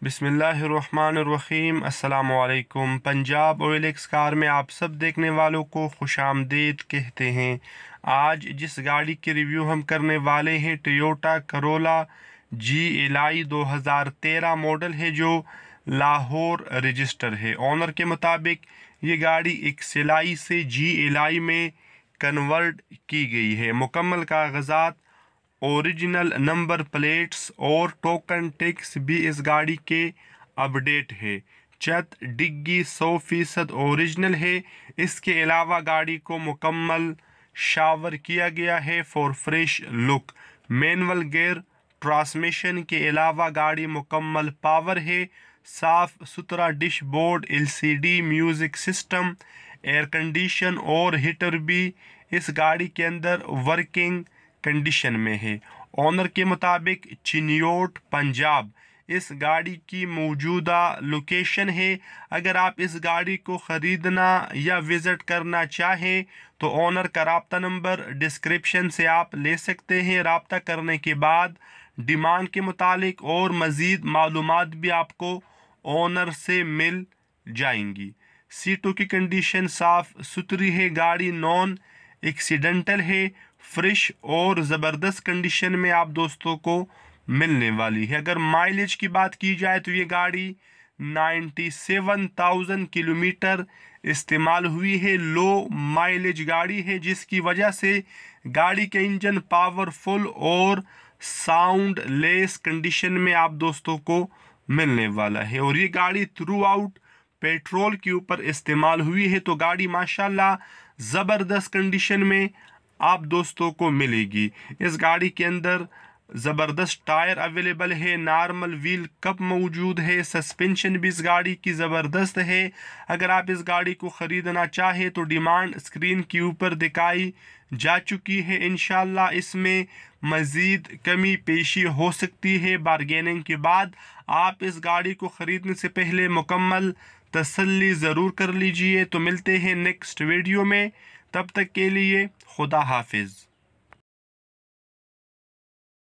بسم اللہ الرحمن الرحیم۔ السلام علیکم۔ پنجاب آئل ایکس کار میں آپ سب دیکھنے والوں کو خوش آمدید کہتے ہیں۔ آج جس گاڑی کی ریویو ہم کرنے والے ہیں Toyota Corolla G L I 2013 model ہے جو لاہور رجسٹر ہے۔ آنر کے مطابق یہ گاڑی ایک سلائی سے جی ایل آئی میں کنورٹ کی گئی ہے۔ مکمل کاغذات، اوریجنل نمبر پلیٹس اور ٹوکن ٹیکس بھی اس گاڑی کے اپڈیٹ ہے۔ چھت ڈگی 100% اوریجنل ہے۔ اس کے علاوہ گاڑی کو مکمل شاور کیا گیا ہے فور فریش لک۔ مینول گیئر ٹرانسمیشن کے علاوہ گاڑی مکمل پاور ہے۔ صاف ستھرا dash board, LCD music system, air condition اور ہیٹر بھی اس گاڑی کے اندر ورکنگ کنڈیشن میں ہے۔ آنر کے مطابق چنیوٹ پنجاب اس گاڑی کی موجودہ لوکیشن ہے۔ اگر آپ اس گاڑی کو خریدنا یا وزٹ کرنا چاہیں تو آنر کا رابطہ نمبر ڈسکرپشن سے آپ لے سکتے ہیں۔ رابطہ کرنے کے بعد ڈیمانڈ کے متعلق اور مزید معلومات بھی آپ کو آنر سے مل جائیں گی۔ سیٹوں کی کنڈیشن صاف ستھری ہے۔ گاڑی نان ایکسیڈنٹل ہے، فریش اور زبردست کنڈیشن میں آپ دوستوں کو ملنے والی ہے۔ اگر مائلیج کی بات کی جائے تو یہ گاڑی 97,000 کلومیٹر استعمال ہوئی ہے۔ لو مائلیج گاڑی ہے جس کی وجہ سے گاڑی کا انجن پاورفل اور ساؤنڈ لیس کنڈیشن میں آپ دوستوں کو ملنے والا ہے، اور یہ گاڑی تھرو آؤٹ پیٹرول کے اوپر استعمال ہوئی ہے، تو گاڑی ماشاءاللہ زبردست کنڈیشن میں آپ دوستوں کو ملے گی۔ اس گاڑی کے اندر زبردست ٹائر اویلیبل ہے، نارمل ویل کپ موجود ہے، سسپینشن بھی اس گاڑی کی زبردست ہے۔ اگر آپ اس گاڑی کو خریدنا چاہیں تو ڈیمانڈ اسکرین کے اوپر دکھائی جا چکی ہے۔ انشاءاللہ اس میں مزید کمی پیشی ہو سکتی ہے بارگیننگ کے بعد۔ آپ اس گاڑی کو خریدنے سے پہلے مکمل تسلی ضرور کر لیجئے۔ تو ملتے ہیں نیکسٹ ویڈیو میں، تب تک کے لیے خدا حافظ۔